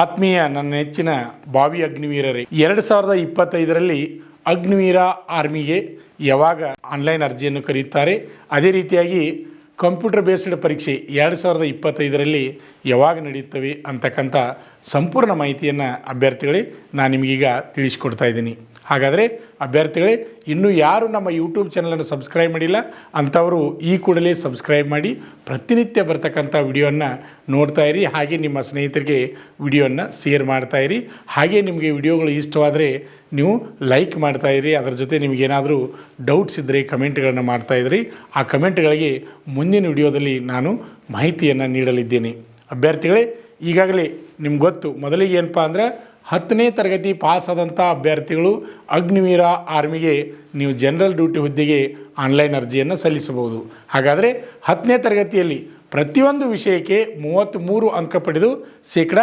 ಆತ್ಮೀಯ ನನ್ನ ನೆಚ್ಚಿನ ಬಾವಿ ಅಗ್ನಿವೀರರೇ, 2025ರಲ್ಲಿ ಅಗ್ನಿವೀರ ಆರ್ಮಿಗೆ ಯಾವಾಗ ಆನ್ಲೈನ್ ಅರ್ಜಿಯನ್ನು ಕರೆಯುತ್ತಾರೆ, ಅದೇ ರೀತಿಯಾಗಿ ಕಂಪ್ಯೂಟರ್ ಬೇಸ್ಡ್ ಪರೀಕ್ಷೆ 2025ರಲ್ಲಿ ಯಾವಾಗ ನಡೆಯುತ್ತವೆ ಅಂತಕ್ಕಂಥ ಸಂಪೂರ್ಣ ಮಾಹಿತಿಯನ್ನು ಅಭ್ಯರ್ಥಿಗಳೇ ನಾನು ನಿಮಗೀಗ ತಿಳಿಸ್ಕೊಡ್ತಾ ಇದ್ದೀನಿ. ಹಾಗಾದರೆ ಅಭ್ಯರ್ಥಿಗಳೇ, ಇನ್ನೂ ಯಾರು ನಮ್ಮ ಯೂಟ್ಯೂಬ್ ಚಾನಲನ್ನು ಸಬ್ಸ್ಕ್ರೈಬ್ ಮಾಡಿಲ್ಲ ಅಂಥವರು ಈ ಕೂಡಲೇ ಸಬ್ಸ್ಕ್ರೈಬ್ ಮಾಡಿ ಪ್ರತಿನಿತ್ಯ ಬರ್ತಕ್ಕಂಥ ವಿಡಿಯೋವನ್ನು ನೋಡ್ತಾ ಇರಿ. ಹಾಗೆ ನಿಮ್ಮ ಸ್ನೇಹಿತರಿಗೆ ವಿಡಿಯೋವನ್ನು ಶೇರ್ ಮಾಡ್ತಾಯಿರಿ. ಹಾಗೆ ನಿಮಗೆ ವಿಡಿಯೋಗಳು ಇಷ್ಟವಾದರೆ ನೀವು ಲೈಕ್ ಮಾಡ್ತಾಯಿರಿ. ಅದರ ಜೊತೆ ನಿಮಗೇನಾದರೂ ಡೌಟ್ಸ್ ಇದ್ದರೆ ಕಮೆಂಟ್ಗಳನ್ನು ಮಾಡ್ತಾಯಿದ್ರಿ. ಆ ಕಮೆಂಟ್ಗಳಿಗೆ ಮುಂದಿನ ವಿಡಿಯೋದಲ್ಲಿ ನಾನು ಮಾಹಿತಿಯನ್ನು ನೀಡಲಿದ್ದೇನೆ. ಅಭ್ಯರ್ಥಿಗಳೇ, ಈಗಾಗಲೇ ನಿಮ್ಗೆ ಗೊತ್ತು, ಮೊದಲಿಗೆ ಏನಪ್ಪ ಅಂದರೆ 10ನೇ ತರಗತಿ ಪಾಸ್ ಆದಂಥ ಅಭ್ಯರ್ಥಿಗಳು ಅಗ್ನಿವೀರ ಆರ್ಮಿಗೆ ನೀವು ಜನರಲ್ ಡ್ಯೂಟಿ ಹುದ್ದೆಗೆ ಆನ್ಲೈನ್ ಅರ್ಜಿಯನ್ನು ಸಲ್ಲಿಸಬಹುದು. ಹಾಗಾದರೆ 10ನೇ ತರಗತಿಯಲ್ಲಿ ಪ್ರತಿಯೊಂದು ವಿಷಯಕ್ಕೆ 33 ಅಂಕ ಪಡೆದು ಶೇಕಡ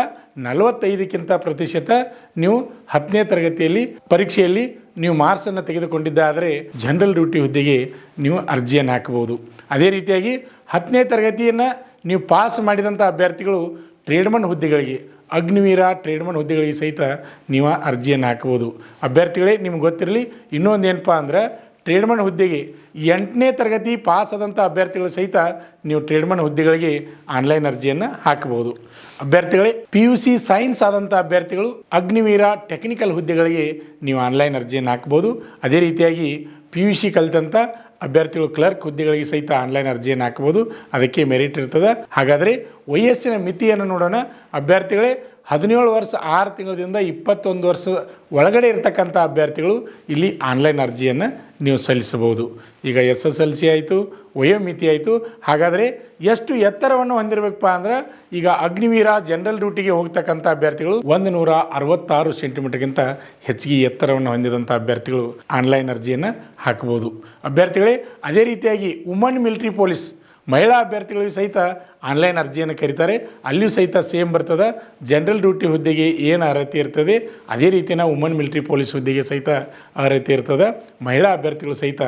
45% ನೀವು 10ನೇ ತರಗತಿಯಲ್ಲಿ ಪರೀಕ್ಷೆಯಲ್ಲಿ ನೀವು ಮಾರ್ಕ್ಸನ್ನು ತೆಗೆದುಕೊಂಡಿದ್ದಾದರೆ ಜನರಲ್ ಡ್ಯೂಟಿ ಹುದ್ದೆಗೆ ನೀವು ಅರ್ಜಿಯನ್ನು ಹಾಕಬಹುದು. ಅದೇ ರೀತಿಯಾಗಿ 10ನೇ ತರಗತಿಯನ್ನು ನೀವು ಪಾಸ್ ಮಾಡಿದಂಥ ಅಭ್ಯರ್ಥಿಗಳು ಟ್ರೇಡ್ಮನ್ ಹುದ್ದೆಗಳಿಗೆ, ಅಗ್ನಿವೀರ ಟ್ರೇಡ್ಮನ್ ಹುದ್ದೆಗಳಿಗೆ ಸಹಿತ ನೀವು ಅರ್ಜಿಯನ್ನು ಹಾಕಬಹುದು. ಅಭ್ಯರ್ಥಿಗಳೇ, ನಿಮ್ಗೆ ಗೊತ್ತಿರಲಿ, ಇನ್ನೊಂದು ಏನಪ್ಪ ಅಂದ್ರೆ ಟ್ರೇಡ್ಮನ್ ಹುದ್ದೆಗೆ 8ನೇ ತರಗತಿ ಪಾಸ್ ಆದಂಥ ಅಭ್ಯರ್ಥಿಗಳು ಸಹಿತ ನೀವು ಟ್ರೇಡ್ಮನ್ ಹುದ್ದೆಗಳಿಗೆ ಆನ್ಲೈನ್ ಅರ್ಜಿಯನ್ನು ಹಾಕಬಹುದು. ಅಭ್ಯರ್ಥಿಗಳೇ, PUC ಸೈನ್ಸ್ ಆದಂಥ ಅಭ್ಯರ್ಥಿಗಳು ಅಗ್ನಿವೀರ ಟೆಕ್ನಿಕಲ್ ಹುದ್ದೆಗಳಿಗೆ ನೀವು ಆನ್ಲೈನ್ ಅರ್ಜಿಯನ್ನು ಹಾಕ್ಬೋದು. ಅದೇ ರೀತಿಯಾಗಿ PUC ಕಲಿತಂಥ ಅಭ್ಯರ್ಥಿಗಳು ಕ್ಲರ್ಕ್ ಹುದ್ದೆಗಳಿಗೆ ಸಹಿತ ಆನ್ಲೈನ್ ಅರ್ಜಿಯನ್ನು ಹಾಕ್ಬೋದು. ಅದಕ್ಕೆ ಮೆರಿಟ್ ಇರ್ತದೆ. ಹಾಗಾದರೆ ವಯಸ್ಸಿನ ಮಿತಿಯನ್ನು ನೋಡೋಣ. ಅಭ್ಯರ್ಥಿಗಳೇ, 17 ವರ್ಷ 6 ತಿಂಗಳಿಂದ 21 ವರ್ಷ ಒಳಗಡೆ ಇರತಕ್ಕಂಥ ಅಭ್ಯರ್ಥಿಗಳು ಇಲ್ಲಿ ಆನ್ಲೈನ್ ಅರ್ಜಿಯನ್ನು ನೀವು ಸಲ್ಲಿಸಬಹುದು. ಈಗ SSLC ಆಯಿತು, ವಯೋಮಿತಿ ಆಯಿತು. ಹಾಗಾದರೆ ಎಷ್ಟು ಎತ್ತರವನ್ನು ಹೊಂದಿರಬೇಕಪ್ಪ ಅಂದ್ರೆ, ಈಗ ಅಗ್ನಿವೀರ ಜನರಲ್ ಡ್ಯೂಟಿಗೆ ಹೋಗ್ತಕ್ಕಂಥ ಅಭ್ಯರ್ಥಿಗಳು 166 ಸೆಂಟಿಮೀಟರ್ಗಿಂತ ಹೆಚ್ಚಿಗೆ ಎತ್ತರವನ್ನು ಹೊಂದಿದಂಥ ಅಭ್ಯರ್ಥಿಗಳು ಆನ್ಲೈನ್ ಅರ್ಜಿಯನ್ನು ಹಾಕಬಹುದು. ಅಭ್ಯರ್ಥಿಗಳೇ, ಅದೇ ರೀತಿಯಾಗಿ ವುಮನ್ ಮಿಲಿಟರಿ ಪೊಲೀಸ್ ಮಹಿಳಾ ಅಭ್ಯರ್ಥಿಗಳಿಗೂ ಸಹಿತ ಆನ್ಲೈನ್ ಅರ್ಜಿಯನ್ನು ಕರೀತಾರೆ. ಅಲ್ಲಿಯೂ ಸಹಿತ ಸೇಮ್ ಬರ್ತದೆ. ಜನರಲ್ ಡ್ಯೂಟಿ ಹುದ್ದೆಗೆ ಏನು ಅರ್ಹತೆ ಇರ್ತದೆ ಅದೇ ರೀತಿಯ ವುಮನ್ ಮಿಲಿಟರಿ ಪೊಲೀಸ್ ಹುದ್ದೆಗೆ ಸಹಿತ ಅರ್ಹತೆ ಇರ್ತದೆ. ಮಹಿಳಾ ಅಭ್ಯರ್ಥಿಗಳು ಸಹಿತ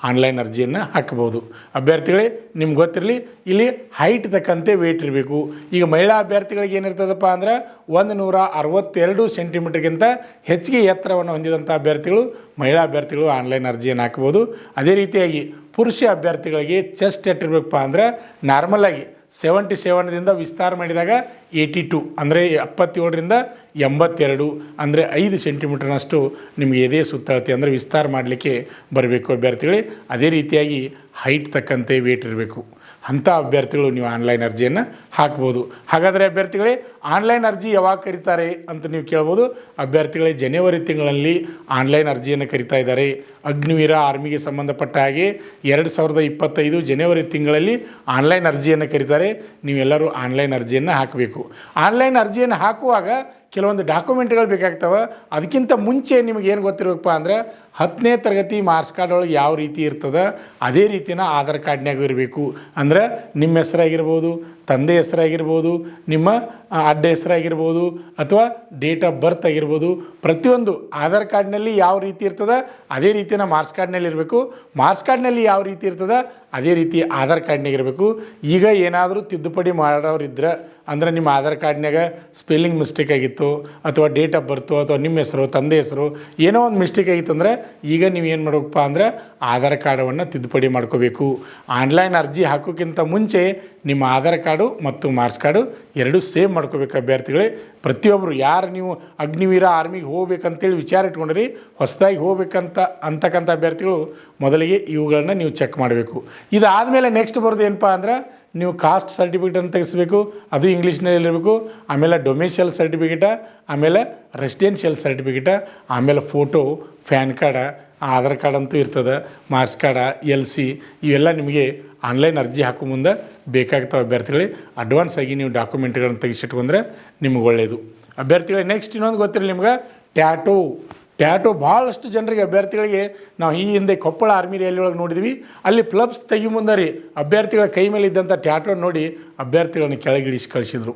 ಆನ್ಲೈನ್ ಅರ್ಜಿಯನ್ನು ಹಾಕಬಹುದು. ಅಭ್ಯರ್ಥಿಗಳೇ, ನಿಮ್ಗೆ ಗೊತ್ತಿರಲಿ, ಇಲ್ಲಿ ಹೈಟ್ ತಕ್ಕಂತೆ ವೇಟ್ ಇರಬೇಕು. ಈಗ ಮಹಿಳಾ ಅಭ್ಯರ್ಥಿಗಳಿಗೆ ಏನಿರ್ತದಪ್ಪ ಅಂದ್ರೆ 162 ಸೆಂಟಿಮೀಟರ್ಗಿಂತ ಹೆಚ್ಚಿಗೆ ಎತ್ತರವನ್ನು ಹೊಂದಿದಂಥ ಅಭ್ಯರ್ಥಿಗಳು ಮಹಿಳಾ ಅಭ್ಯರ್ಥಿಗಳು ಆನ್ಲೈನ್ ಅರ್ಜಿಯನ್ನು ಹಾಕಬಹುದು. ಅದೇ ರೀತಿಯಾಗಿ ಪುರುಷ ಅಭ್ಯರ್ಥಿಗಳಿಗೆ ಚೆಸ್ಟ್ ಎಷ್ಟಿರಬೇಕಪ್ಪ ಅಂದ್ರೆ ನಾರ್ಮಲಾಗಿ 77ದಿಂದ ವಿಸ್ತಾರ ಮಾಡಿದಾಗ 82 ಅಂದರೆ 77ರಿಂದ 82 ಅಂದರೆ 5 ಸೆಂಟಿಮೀಟರ್ನಷ್ಟು ನಿಮಗೆ ಎದೆ ಸುತ್ತಳತೆ ಅಂದರೆ ವಿಸ್ತಾರ ಮಾಡಲಿಕ್ಕೆ ಬರಬೇಕು ಅಭ್ಯರ್ಥಿಗಳೇ. ಅದೇ ರೀತಿಯಾಗಿ ಹೈಟ್ ತಕ್ಕಂತೆ ವೇಟ್ ಇರಬೇಕು. ಅಂಥ ಅಭ್ಯರ್ಥಿಗಳು ನೀವು ಆನ್ಲೈನ್ ಅರ್ಜಿಯನ್ನು ಹಾಕ್ಬೋದು. ಹಾಗಾದರೆ ಅಭ್ಯರ್ಥಿಗಳೇ, ಆನ್ಲೈನ್ ಅರ್ಜಿ ಯಾವಾಗ ಕರೀತಾರೆ ಅಂತ ನೀವು ಕೇಳ್ಬೋದು. ಅಭ್ಯರ್ಥಿಗಳೇ, ಜನವರಿ ತಿಂಗಳಲ್ಲಿ ಆನ್ಲೈನ್ ಅರ್ಜಿಯನ್ನು ಕರೀತಾ ಇದ್ದಾರೆ. ಅಗ್ನಿವೀರ ಆರ್ಮಿಗೆ ಸಂಬಂಧಪಟ್ಟ ಹಾಗೆ 2025 ಜನವರಿ ತಿಂಗಳಲ್ಲಿ ಆನ್ಲೈನ್ ಅರ್ಜಿಯನ್ನು ಕರೀತಾರೆ. ನೀವೆಲ್ಲರೂ ಆನ್ಲೈನ್ ಅರ್ಜಿಯನ್ನು ಹಾಕಬೇಕು. ಆನ್ಲೈನ್ ಅರ್ಜಿಯನ್ನು ಹಾಕುವಾಗ ಕೆಲವೊಂದು ಡಾಕ್ಯುಮೆಂಟ್ಗಳು ಬೇಕಾಗ್ತವೆ. ಅದಕ್ಕಿಂತ ಮುಂಚೆ ನಿಮಗೆ ಏನು ಗೊತ್ತಿರಬೇಕಪ್ಪ ಅಂದ್ರೆ, 10ನೇ ತರಗತಿ ಮಾರ್ಕ್ಸ್ ಕಾರ್ಡ್ ಒಳಗೆ ಯಾವ ರೀತಿ ಇರ್ತದೆ ಅದೇ ರೀತಿನ ಆಧಾರ್ ಕಾರ್ಡ್ನಾಗೂ ಇರಬೇಕು. ಅಂದ್ರೆ ನಿಮ್ಮ ಹೆಸರಾಗಿರ್ಬೋದು, ತಂದೆ ಹೆಸರಾಗಿರ್ಬೋದು, ನಿಮ್ಮ ಅಡ್ಡ ಹೆಸರಾಗಿರ್ಬೋದು, ಅಥವಾ ಡೇಟ್ ಆಫ್ ಬರ್ತ್ ಆಗಿರ್ಬೋದು. ಪ್ರತಿಯೊಂದು ಆಧಾರ್ ಕಾರ್ಡ್ನಲ್ಲಿ ಯಾವ ರೀತಿ ಇರ್ತದೆ ಅದೇ ರೀತಿಯ ಮಾರ್ಕ್ಸ್ ಕಾರ್ಡ್ನಲ್ಲಿ ಇರಬೇಕು. ಮಾರ್ಕ್ಸ್ ಕಾರ್ಡ್ನಲ್ಲಿ ಯಾವ ರೀತಿ ಇರ್ತದೆ ಅದೇ ರೀತಿ ಆಧಾರ್ ಕಾರ್ಡ್ನಾಗ ಇರಬೇಕು. ಈಗ ಏನಾದರೂ ತಿದ್ದುಪಡಿ ಮಾಡೋರಿದ್ರೆ ಅಂದರೆ ನಿಮ್ಮ ಆಧಾರ್ ಕಾರ್ಡ್ನಾಗ ಸ್ಪೆಲ್ಲಿಂಗ್ ಮಿಸ್ಟೇಕ್ ಆಗಿತ್ತು, ಅಥವಾ ಡೇಟ್ ಆಫ್ ಬರ್ತು, ಅಥವಾ ನಿಮ್ಮ ಹೆಸರು, ತಂದೆ ಹೆಸರು ಏನೋ ಒಂದು ಮಿಸ್ಟೇಕ್ ಆಗಿತ್ತು ಅಂದರೆ ಈಗ ನೀವು ಏನು ಮಾಡಬೇಕಪ್ಪ ಅಂದ್ರೆ ಆಧಾರ್ ಕಾರ್ಡನ್ನು ತಿದ್ದುಪಡಿ ಮಾಡ್ಕೋಬೇಕು. ಆನ್ಲೈನ್ ಅರ್ಜಿ ಹಾಕೋಕ್ಕಿಂತ ಮುಂಚೆ ನಿಮ್ಮ ಆಧಾರ್ ಕಾರ್ಡು ಮತ್ತು ಮಾರ್ಕ್ಸ್ ಕಾರ್ಡು ಎರಡೂ ಸೇಮ್ ಮಾಡ್ಕೋಬೇಕು ಅಭ್ಯರ್ಥಿಗಳೇ. ಪ್ರತಿಯೊಬ್ಬರು ಯಾರು ನೀವು ಅಗ್ನಿವೀರ ಆರ್ಮಿಗೆ ಹೋಗ್ಬೇಕಂತೇಳಿ ವಿಚಾರ ಇಟ್ಕೊಂಡ್ರಿ, ಹೊಸದಾಗಿ ಅಂತಕ್ಕಂಥ ಅಭ್ಯರ್ಥಿಗಳು ಮೊದಲಿಗೆ ಇವುಗಳನ್ನ ನೀವು ಚೆಕ್ ಮಾಡಬೇಕು. ಇದಾದಮೇಲೆ ನೆಕ್ಸ್ಟ್ ಬರೋದು ಏನಪ್ಪ ಅಂದ್ರೆ, ನೀವು ಕಾಸ್ಟ್ ಸರ್ಟಿಫಿಕೇಟನ್ನು ತೆಗೆಸಬೇಕು. ಅದು ಇಂಗ್ಲೀಷ್ನಲ್ಲಿ ಇರಬೇಕು. ಆಮೇಲೆ ಡೊಮೆನ್ಷಿಯಲ್ ಸರ್ಟಿಫಿಕೇಟ, ಆಮೇಲೆ ರೆಸಿಡೆನ್ಷಿಯಲ್ ಸರ್ಟಿಫಿಕೇಟ, ಆಮೇಲೆ photo, PAN card, Aadhaar card ಅಂತೂ ಇರ್ತದೆ, ಮಾರ್ಕ್ಸ್ ಕಾರ್ಡ, LC ಇವೆಲ್ಲ ನಿಮಗೆ ಆನ್ಲೈನ್ ಅರ್ಜಿ ಹಾಕೋ ಮುಂದೆ ಬೇಕಾಗ್ತವೆ ಅಭ್ಯರ್ಥಿಗಳೇ. ಅಡ್ವಾನ್ಸ್ ಆಗಿ ನೀವು ಡಾಕ್ಯುಮೆಂಟ್ಗಳನ್ನು ತೆಗೆಸಿಟ್ಕೊಂಡ್ರೆ ನಿಮ್ಗೆ ಒಳ್ಳೆಯದು. ಅಭ್ಯರ್ಥಿಗಳೇ, ನೆಕ್ಸ್ಟ್ ಇನ್ನೊಂದು ಗೊತ್ತಿರಲಿ ನಿಮ್ಗೆ, ಟ್ಯಾಟೋ ಭಾಳಷ್ಟು ಜನರಿಗೆ ಅಭ್ಯರ್ಥಿಗಳಿಗೆ ನಾವು ಈ ಹಿಂದೆ ಕೊಪ್ಪಳ ಆರ್ಮಿ ರ್ಯಾಲಿ ಒಳಗೆ ನೋಡಿದ್ವಿ. ಅಲ್ಲಿ ಪ್ಲಬ್ಸ್ ತೆಗಿ ಮುಂದೆ ರೀ ಅಭ್ಯರ್ಥಿಗಳ ಕೈ ಮೇಲೆ ಇದ್ದಂಥ ಟ್ಯಾಟೋ ನೋಡಿ ಅಭ್ಯರ್ಥಿಗಳನ್ನ ಕೆಳಗಿಳಿಸಿ ಕಳಿಸಿದ್ರು.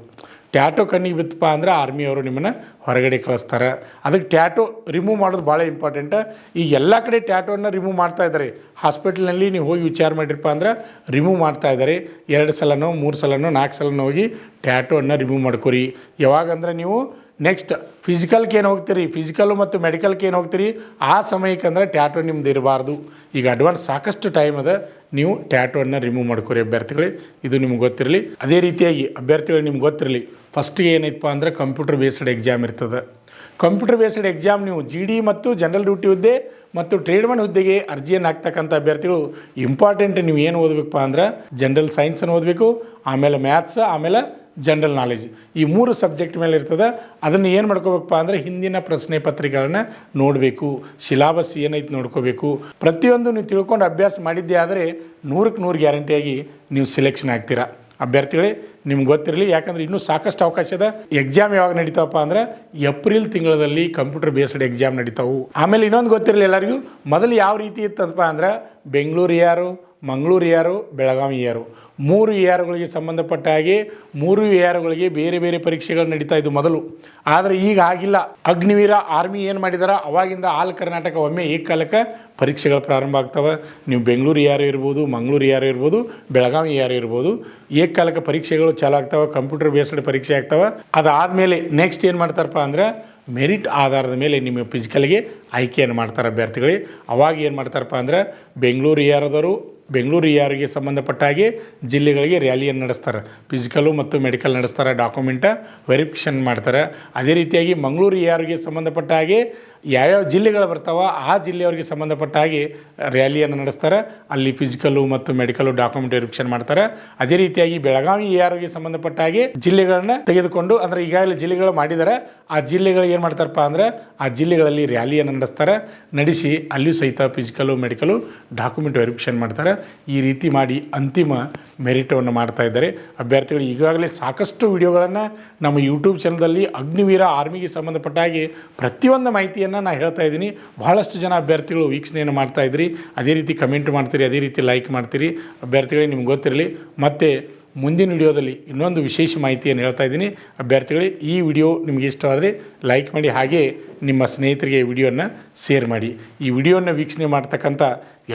ಟ್ಯಾಟೋ ಕಣ್ಣಿಗೆ ಬಿತ್ತಪ್ಪ ಅಂದ್ರೆ ಆರ್ಮಿಯವರು ನಿಮ್ಮನ್ನು ಹೊರಗಡೆ ಕಳಿಸ್ತಾರೆ. ಅದಕ್ಕೆ ಟ್ಯಾಟೋ ರಿಮೂವ್ ಮಾಡೋದು ಭಾಳ ಇಂಪಾರ್ಟೆಂಟ್. ಈಗ ಎಲ್ಲ ಕಡೆ ಟ್ಯಾಟೋವನ್ನು ರಿಮೂವ್ ಮಾಡ್ತಾ ಇದ್ದಾರೆ. ಹಾಸ್ಪಿಟ್ಲ್ನಲ್ಲಿ ನೀವು ಹೋಗಿ ವಿಚಾರ ಮಾಡಿರಪ್ಪ ಅಂದ್ರೆ ರಿಮೂವ್ ಮಾಡ್ತಾ ಇದ್ದಾರೆ. 2 ಸಲನೋ 3 ಸಲನೋ 4 ಸಲನೋ ಹೋಗಿ ಟ್ಯಾಟೋವನ್ನು ರಿಮೂವ್ ಮಾಡ್ಕೊರಿ. ಯಾವಾಗಂದ್ರೆ ನೀವು ನೆಕ್ಸ್ಟ್ ಫಿಸಿಕಲ್ಗೆ ಏನು ಹೋಗ್ತೀರಿ, ಫಿಸಿಕಲ್ಲು ಮತ್ತು ಮೆಡಿಕಲ್ಗೆ ಏನು ಹೋಗ್ತೀರಿ, ಆ ಸಮಯಕ್ಕೆ ಅಂದ್ರೆ ಟ್ಯಾಟೋ ನಿಮ್ದು ಇರಬಾರ್ದು. ಈಗ ಅಡ್ವಾನ್ಸ್ ಸಾಕಷ್ಟು ಟೈಮ್ ಅದ, ನೀವು ಟ್ಯಾಟೋವನ್ನು ರಿಮೂವ್ ಮಾಡ್ಕೊರಿ ಅಭ್ಯರ್ಥಿಗಳೇ. ಇದು ನಿಮ್ಗೆ ಗೊತ್ತಿರಲಿ. ಅದೇ ರೀತಿಯಾಗಿ ಅಭ್ಯರ್ಥಿಗಳು ನಿಮ್ಗೆ ಗೊತ್ತಿರಲಿ, ಫಸ್ಟಿಗೆ ಏನೈತಪ್ಪ ಅಂದ್ರೆ ಕಂಪ್ಯೂಟರ್ ಬೇಸ್ಡ್ ಎಕ್ಸಾಮ್ ಇರ್ತದೆ. ಕಂಪ್ಯೂಟರ್ ಬೇಸ್ಡ್ ಎಕ್ಸಾಮ್ ನೀವು GD ಮತ್ತು ಜನರಲ್ ಡ್ಯೂಟಿ ಹುದ್ದೆ ಮತ್ತು ಟ್ರೇಡ್ಮನ್ ಹುದ್ದೆಗೆ ಅರ್ಜಿಯನ್ನು ಹಾಕ್ತಕ್ಕಂಥ ಅಭ್ಯರ್ಥಿಗಳು ಇಂಪಾರ್ಟೆಂಟ್ ನೀವು ಏನು ಓದಬೇಕಪ್ಪ ಅಂದ್ರೆ ಜನರಲ್ ಸೈನ್ಸನ್ನು ಓದಬೇಕು, ಆಮೇಲೆ ಮ್ಯಾಥ್ಸ್, ಆಮೇಲೆ ಜನರಲ್ ನಾಲೆಜ್, ಈ 3 ಸಬ್ಜೆಕ್ಟ್ ಮೇಲೆ ಇರ್ತದೆ. ಅದನ್ನು ಏನು ಮಾಡ್ಕೋಬೇಕಪ್ಪ ಅಂದರೆ ಹಿಂದಿನ ಪ್ರಶ್ನೆ ಪತ್ರಿಕೆಗಳನ್ನ ನೋಡಬೇಕು, ಸಿಲಾಬಸ್ ಏನೈತೆ ನೋಡ್ಕೋಬೇಕು. ಪ್ರತಿಯೊಂದು ನೀವು ತಿಳ್ಕೊಂಡು ಅಭ್ಯಾಸ ಮಾಡಿದ್ದೇ ಆದರೆ 100ಕ್ಕೆ 100 ಗ್ಯಾರಂಟಿಯಾಗಿ ನೀವು ಸೆಲೆಕ್ಷನ್ ಆಗ್ತೀರಾ ಅಭ್ಯರ್ಥಿಗಳೇ. ನಿಮ್ಗೆ ಗೊತ್ತಿರಲಿ, ಯಾಕಂದರೆ ಇನ್ನೂ ಸಾಕಷ್ಟು ಅವಕಾಶ ಇದೆ. ಎಕ್ಸಾಮ್ ಯಾವಾಗ ನಡೀತಾವಪ್ಪ ಅಂದ್ರೆ ಏಪ್ರಿಲ್ ತಿಂಗಳಲ್ಲಿ ಕಂಪ್ಯೂಟರ್ ಬೇಸ್ಡ್ ಎಕ್ಸಾಮ್ ನಡೀತಾವು. ಆಮೇಲೆ ಇನ್ನೊಂದು ಗೊತ್ತಿರಲಿ ಎಲ್ಲರಿಗೂ, ಮೊದಲು ಯಾವ ರೀತಿ ಇತ್ತಪ್ಪ ಅಂದ್ರೆ ಬೆಂಗಳೂರು ಯಾರು, ಮಂಗಳೂರು ಯಾರು, ಬೆಳಗಾವಿ ಯಾರು, 3 ARಗಳಿಗೆ ಸಂಬಂಧಪಟ್ಟ ಹಾಗೆ 3 ARಗಳಿಗೆ ಬೇರೆ ಬೇರೆ ಪರೀಕ್ಷೆಗಳು ನಡೀತಾ ಇದ್ದು ಮೊದಲು. ಆದರೆ ಈಗ ಆಗಿಲ್ಲ. ಅಗ್ನಿವೀರ ಆರ್ಮಿ ಏನು ಮಾಡಿದಾರ, ಅವಾಗಿಂದ ಆಲ್ ಕರ್ನಾಟಕ ಒಮ್ಮೆ ಏಕಕಾಲಕ್ಕೆ ಪರೀಕ್ಷೆಗಳು ಪ್ರಾರಂಭ ಆಗ್ತವೆ. ನೀವು ಬೆಂಗಳೂರು ಯಾರು ಇರ್ಬೋದು, ಮಂಗಳೂರು ಯಾರು ಇರ್ಬೋದು, ಬೆಳಗಾವಿ ಯಾರು ಇರ್ಬೋದು, ಏಕಕಾಲಕ್ಕೆ ಪರೀಕ್ಷೆಗಳು ಚಾಲು ಆಗ್ತವೆ, ಕಂಪ್ಯೂಟರ್ ಬೇಸ್ಡ್ ಪರೀಕ್ಷೆ ಆಗ್ತವೆ. ಅದಾದಮೇಲೆ ನೆಕ್ಸ್ಟ್ ಏನು ಮಾಡ್ತಾರಪ್ಪ ಅಂದ್ರೆ ಮೆರಿಟ್ ಆಧಾರದ ಮೇಲೆ ನಿಮ್ಮ ಫಿಸಿಕಲ್ಗೆ ಆಯ್ಕೆಯನ್ನು ಮಾಡ್ತಾರೆ ಅಭ್ಯರ್ಥಿಗಳಿಗೆ. ಅವಾಗ ಏನು ಮಾಡ್ತಾರಪ್ಪ ಅಂದ್ರೆ ಬೆಂಗಳೂರು ಯಾರದವರು ಬೆಂಗಳೂರು ಯಾರಿಗೆ ಸಂಬಂಧಪಟ್ಟ ಹಾಗೆ ಜಿಲ್ಲೆಗಳಿಗೆ ರ್ಯಾಲಿಯನ್ನು ನಡೆಸ್ತಾರೆ, ಫಿಸಿಕಲು ಮತ್ತು ಮೆಡಿಕಲ್ ನಡೆಸ್ತಾರೆ, ಡಾಕ್ಯುಮೆಂಟ ವೆರಿಫಿಕೇಷನ್ ಮಾಡ್ತಾರೆ. ಅದೇ ರೀತಿಯಾಗಿ ಮಂಗಳೂರು ಯಾರಿಗೆ ಸಂಬಂಧಪಟ್ಟ ಹಾಗೆ ಯಾವ್ಯಾವ ಜಿಲ್ಲೆಗಳು ಬರ್ತಾವೋ ಆ ಜಿಲ್ಲೆಯವರಿಗೆ ಸಂಬಂಧಪಟ್ಟ ಹಾಗೆ ರ್ಯಾಲಿಯನ್ನು ನಡೆಸ್ತಾರೆ, ಅಲ್ಲಿ ಫಿಸಿಕಲ್ಲು ಮತ್ತು ಮೆಡಿಕಲ್ಲು ಡಾಕ್ಯುಮೆಂಟ್ ವೆರಿಫಿಕೇಷನ್ ಮಾಡ್ತಾರೆ. ಅದೇ ರೀತಿಯಾಗಿ ಬೆಳಗಾವಿ ಯಾರಿಗೆ ಸಂಬಂಧಪಟ್ಟ ಹಾಗೆ ಜಿಲ್ಲೆಗಳನ್ನ ತೆಗೆದುಕೊಂಡು, ಅಂದರೆ ಈಗಾಗಲೇ ಜಿಲ್ಲೆಗಳು ಮಾಡಿದ್ದಾರೆ, ಆ ಜಿಲ್ಲೆಗಳು ಏನು ಮಾಡ್ತಾರಪ್ಪ ಅಂದ್ರೆ ಆ ಜಿಲ್ಲೆಗಳಲ್ಲಿ ರ್ಯಾಲಿಯನ್ನು ನಡೆಸ್ತಾರೆ, ನಡೆಸಿ ಅಲ್ಲಿಯೂ ಸಹಿತ ಫಿಸಿಕಲ್ಲು ಮೆಡಿಕಲ್ಲು ಡಾಕ್ಯುಮೆಂಟ್ ವೆರಿಫಿಕೇಷನ್ ಮಾಡ್ತಾರೆ. ಈ ರೀತಿ ಮಾಡಿ ಅಂತಿಮ ಮೆರಿಟವನ್ನು ಮಾಡ್ತಾ ಇದ್ದಾರೆ ಅಭ್ಯರ್ಥಿಗಳು. ಈಗಾಗಲೇ ಸಾಕಷ್ಟು ವಿಡಿಯೋಗಳನ್ನು ನಮ್ಮ ಯೂಟ್ಯೂಬ್ ಚಾನಲ್ದಲ್ಲಿ ಅಗ್ನಿವೀರ ಆರ್ಮಿಗೆ ಸಂಬಂಧಪಟ್ಟ ಹಾಗೆ ಪ್ರತಿಯೊಂದು ಮಾಹಿತಿಯನ್ನು ನಾನು ಹೇಳ್ತಾ ಇದ್ದೀನಿ. ಬಹಳಷ್ಟು ಜನ ಅಭ್ಯರ್ಥಿಗಳು ವೀಕ್ಷಣೆಯನ್ನು ಮಾಡ್ತಾ ಇದ್ರಿ, ಅದೇ ರೀತಿ ಕಮೆಂಟ್ ಮಾಡ್ತೀರಿ, ಅದೇ ರೀತಿ ಲೈಕ್ ಮಾಡ್ತೀರಿ ಅಭ್ಯರ್ಥಿಗಳೇ. ನಿಮ್ಗೆ ಗೊತ್ತಿರಲಿ, ಮತ್ತು ಮುಂದಿನ ವಿಡಿಯೋದಲ್ಲಿ ಇನ್ನೊಂದು ವಿಶೇಷ ಮಾಹಿತಿಯನ್ನು ಹೇಳ್ತಾ ಇದ್ದೀನಿ ಅಭ್ಯರ್ಥಿಗಳೇ. ಈ ವಿಡಿಯೋ ನಿಮಗೆ ಇಷ್ಟವಾದರೆ ಲೈಕ್ ಮಾಡಿ, ಹಾಗೆ ನಿಮ್ಮ ಸ್ನೇಹಿತರಿಗೆ ಈ ವಿಡಿಯೋನ ಶೇರ್ ಮಾಡಿ. ಈ ವಿಡಿಯೋನ ವೀಕ್ಷಣೆ ಮಾಡ್ತಕ್ಕಂಥ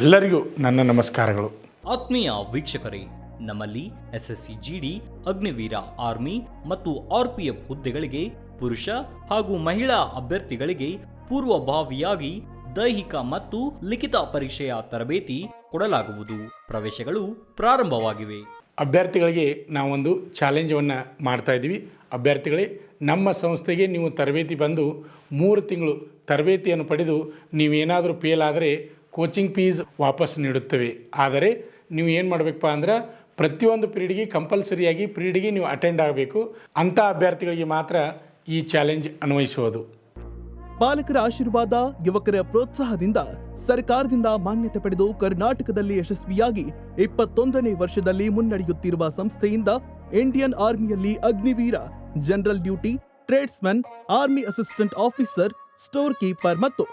ಎಲ್ಲರಿಗೂ ನನ್ನ ನಮಸ್ಕಾರಗಳು. ಆತ್ಮೀಯ ವೀಕ್ಷಕರೇ, ನಮ್ಮಲ್ಲಿ SSC GD, ಅಗ್ನಿವೀರ ಆರ್ಮಿ ಮತ್ತು RPF ಹುದ್ದೆಗಳಿಗೆ ಪುರುಷ ಹಾಗೂ ಮಹಿಳಾ ಅಭ್ಯರ್ಥಿಗಳಿಗೆ ಪೂರ್ವಭಾವಿಯಾಗಿ ದೈಹಿಕ ಮತ್ತು ಲಿಖಿತ ಪರೀಕ್ಷೆಯ ತರಬೇತಿ ಕೊಡಲಾಗುವುದು. ಪ್ರವೇಶಗಳು ಪ್ರಾರಂಭವಾಗಿವೆ. ಅಭ್ಯರ್ಥಿಗಳಿಗೆ ನಾವೊಂದು ಚಾಲೆಂಜನ್ನು ಮಾಡ್ತಾ ಇದ್ದೀವಿ ಅಭ್ಯರ್ಥಿಗಳೇ. ನಮ್ಮ ಸಂಸ್ಥೆಗೆ ನೀವು ತರಬೇತಿ ಬಂದು 3 ತಿಂಗಳು ತರಬೇತಿಯನ್ನು ಪಡೆದು ನೀವೇನಾದರೂ ಫೇಲ್ ಆದರೆ ಕೋಚಿಂಗ್ ಫೀಸ್ ವಾಪಸ್ ನೀಡುತ್ತೇವೆ. ಆದರೆ ನೀವು ಏನು ಮಾಡಬೇಕಪ್ಪ ಅಂದ್ರೆ ಪ್ರತಿಯೊಂದು ಪೀರಿಯಡ್ಗೆ ಕಂಪಲ್ಸರಿಯಾಗಿ ಪೀರಿಯಡ್ಗೆ ನೀವು ಅಟೆಂಡ್ ಆಗಬೇಕು. ಅಂಥ ಅಭ್ಯರ್ಥಿಗಳಿಗೆ ಮಾತ್ರ ಈ ಚಾಲೆಂಜ್ ಅನ್ವಯಿಸುವುದು. ಪಾಲಕರ ಆಶೀರ್ವಾದ, ಯುವಕರ ಪ್ರೋತ್ಸಾಹದಿಂದ ಸರ್ಕಾರದಿಂದ ಮಾನ್ಯತೆ ಪಡೆದು ಕರ್ನಾಟಕದಲ್ಲಿ ಯಶಸ್ವಿಯಾಗಿ 21ನೇ ವರ್ಷದಲ್ಲಿ ಮುನ್ನಡೆಯುತ್ತಿರುವ ಸಂಸ್ಥೆಯಿಂದ ಇಂಡಿಯನ್ ಆರ್ಮಿಯಲ್ಲಿ Agniveer, general duty, tradesman, army assistant officer, store keeper ಮತ್ತು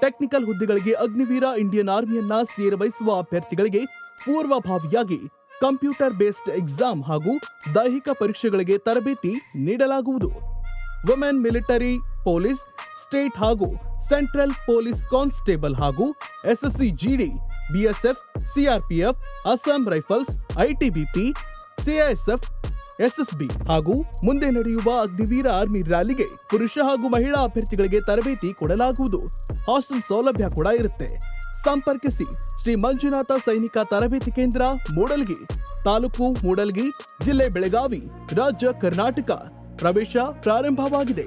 ಟೆಕ್ನಿಕಲ್ ಹುದ್ದೆಗಳಿಗೆ ಅಗ್ನಿವೀರ ಇಂಡಿಯನ್ ಆರ್ಮಿಯನ್ನ ಸೇರ್ವಹಿಸುವ ಅಭ್ಯರ್ಥಿಗಳಿಗೆ ಪೂರ್ವಭಾವಿಯಾಗಿ ಕಂಪ್ಯೂಟರ್ ಬೇಸ್ಡ್ ಎಕ್ಸಾಮ್ ಹಾಗೂ ದೈಹಿಕ ಪರೀಕ್ಷೆಗಳಿಗೆ ತರಬೇತಿ ನೀಡಲಾಗುವುದು. ವುಮೆನ್ ಮಿಲಿಟರಿ, ಪೊಲೀಸ್, ಸ್ಟೇಟ್ ಹಾಗೂ ಸೆಂಟ್ರಲ್ ಪೊಲೀಸ್ ಕಾನ್ಸ್ಟೇಬಲ್ ಹಾಗೂ SSC GD, BSF, CRPF, Assam rifles, ITBP, CISF, SSB ಹಾಗೂ ಮುಂದೆ ನಡೆಯುವ ಅಗ್ನಿವೀರ ಆರ್ಮಿ ರ್ಯಾಲಿಗೆ ಪುರುಷ ಹಾಗೂ ಮಹಿಳಾ ಅಭ್ಯರ್ಥಿಗಳಿಗೆ ತರಬೇತಿ ಕೊಡಲಾಗುವುದು. ಹಾಸ್ಟೆಲ್ ಸೌಲಭ್ಯ ಕೂಡ ಇರುತ್ತೆ. ಸಂಪರ್ಕಿಸಿ ಶ್ರೀ ಮಂಜುನಾಥ ಸೈನಿಕ ತರಬೇತಿ ಕೇಂದ್ರ, ಮೂಡಲ್ಗಿ, ತಾಲೂಕು ಮೂಡಲ್ಗಿ, ಜಿಲ್ಲೆ ಬೆಳಗಾವಿ, ರಾಜ್ಯ ಕರ್ನಾಟಕ. ಪ್ರವೇಶ ಪ್ರಾರಂಭವಾಗಿದೆ.